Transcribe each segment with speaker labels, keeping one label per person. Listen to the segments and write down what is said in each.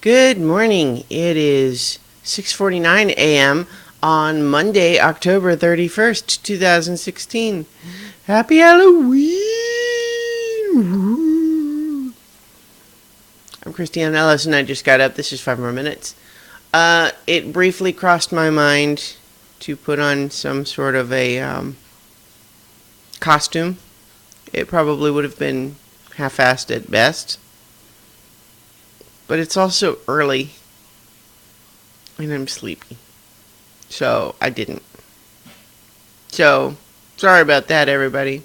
Speaker 1: Good morning. It is 6:49 a.m. on Monday, October 31st, 2016. Happy Halloween! I'm Christiane Ellis and I just got up. This is 5 more minutes. It briefly crossed my mind to put on some sort of a costume. It probably would have been half-assed at best. But it's also early, and I'm sleepy, so I didn't. So, sorry about that, everybody.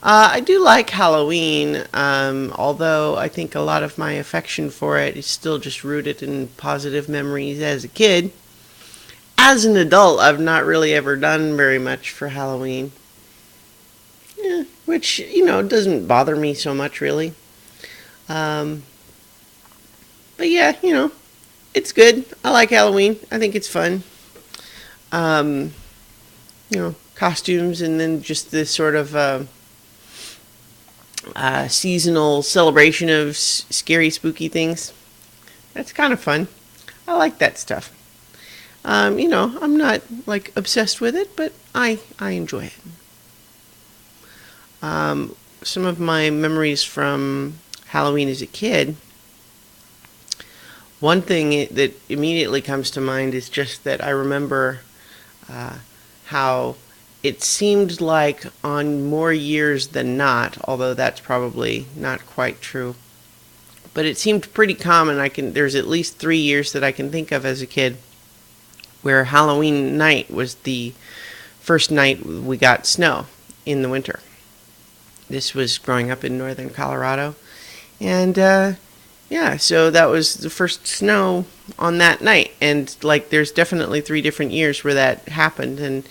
Speaker 1: I do like Halloween, although I think a lot of my affection for it is still just rooted in positive memories as a kid. As an adult, I've not really ever done very much for Halloween, which, doesn't bother me so much, really. But yeah, it's good. I like Halloween. I think it's fun. Costumes and then just this sort of seasonal celebration of scary, spooky things. That's kind of fun. I like that stuff. I'm not like obsessed with it, but I enjoy it. Some of my memories from Halloween as a kid. One thing that immediately comes to mind is just that I remember how it seemed like on more years than not, although that's probably not quite true, but it seemed pretty common. There's at least 3 years that I can think of as a kid where Halloween night was the first night we got snow in the winter. This was growing up in northern Colorado, and so that was the first snow on that night. And there's definitely 3 different years where that happened. And,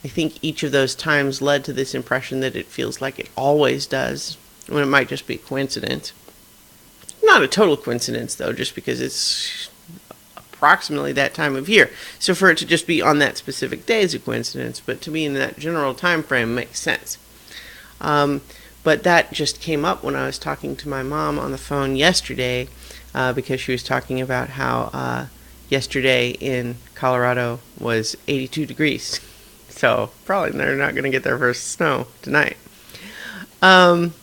Speaker 1: I think each of those times led to this impression that it feels like it always does, when it might just be a coincidence. Not a total coincidence, though, just because it's approximately that time of year. So for it to just be on that specific day is a coincidence, but to be in that general time frame makes sense. But that just came up when I was talking to my mom on the phone yesterday, because she was talking about how yesterday in Colorado was 82 degrees. So probably they're not going to get their first snow tonight. I'm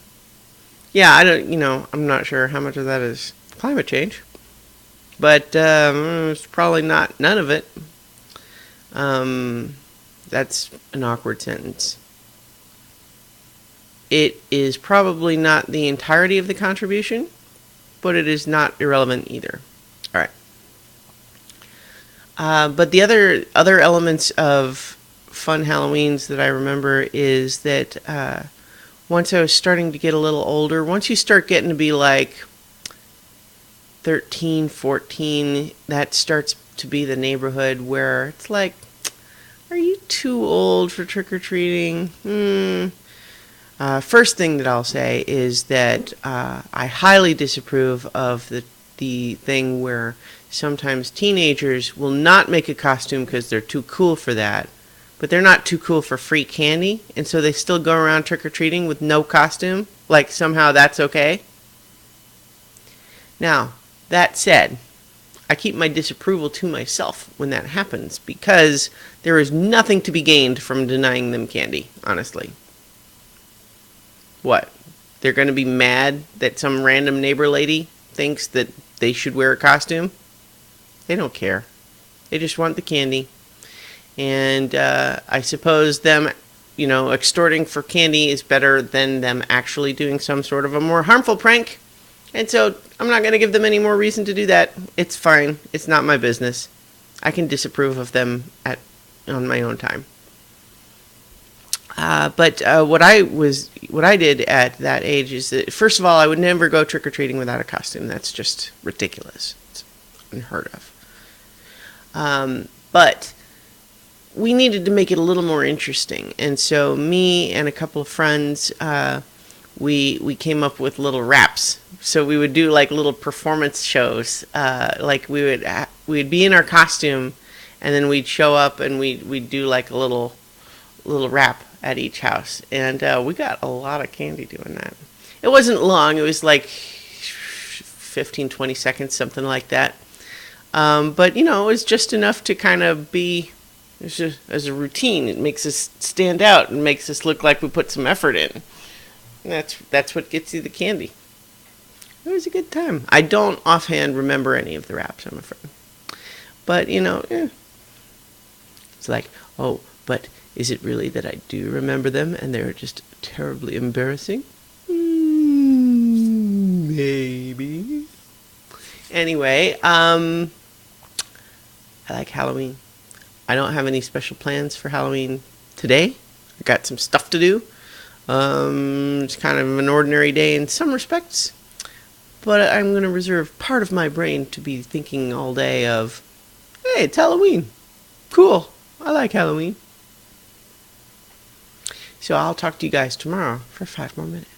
Speaker 1: not sure how much of that is climate change, but it's probably not none of it. That's an awkward sentence. It is probably not the entirety of the contribution, but it is not irrelevant either. All right. But the other elements of fun Halloweens that I remember is that once I was starting to get a little older, once you start getting to be like 13, 14, that starts to be the neighborhood where it's like, are you too old for trick-or-treating? First thing that I'll say is that I highly disapprove of the thing where sometimes teenagers will not make a costume because they're too cool for that, but they're not too cool for free candy, and so they still go around trick-or-treating with no costume, like somehow that's okay. Now, that said, I keep my disapproval to myself when that happens, because there is nothing to be gained from denying them candy, honestly. What? They're going to be mad that some random neighbor lady thinks that they should wear a costume? They don't care. They just want the candy. And I suppose them, extorting for candy is better than them actually doing some sort of a more harmful prank. And so I'm not going to give them any more reason to do that. It's fine. It's not my business. I can disapprove of them on my own time. But what I did at that age is that, first of all, I would never go trick-or-treating without a costume. That's just ridiculous. It's unheard of. But we needed to make it a little more interesting. And so me and a couple of friends, we came up with little raps. So we would do like little performance shows. We'd be in our costume, and then we'd show up and we'd do like a little rap at each house, and we got a lot of candy doing that. It wasn't long. It was like 15, 20 seconds, something like that. But, you know, it's just enough to kind of be, as a routine. It makes us stand out and makes us look like we put some effort in. And that's what gets you the candy. It was a good time. I don't offhand remember any of the raps, I'm afraid. But, you know, it's like, oh, but is it really that I do remember them and they're just terribly embarrassing? Maybe. Anyway, I like Halloween. I don't have any special plans for Halloween today. I got some stuff to do. It's kind of an ordinary day in some respects. But I'm going to reserve part of my brain to be thinking all day of, hey, it's Halloween. Cool. I like Halloween. So I'll talk to you guys tomorrow for 5 more minutes.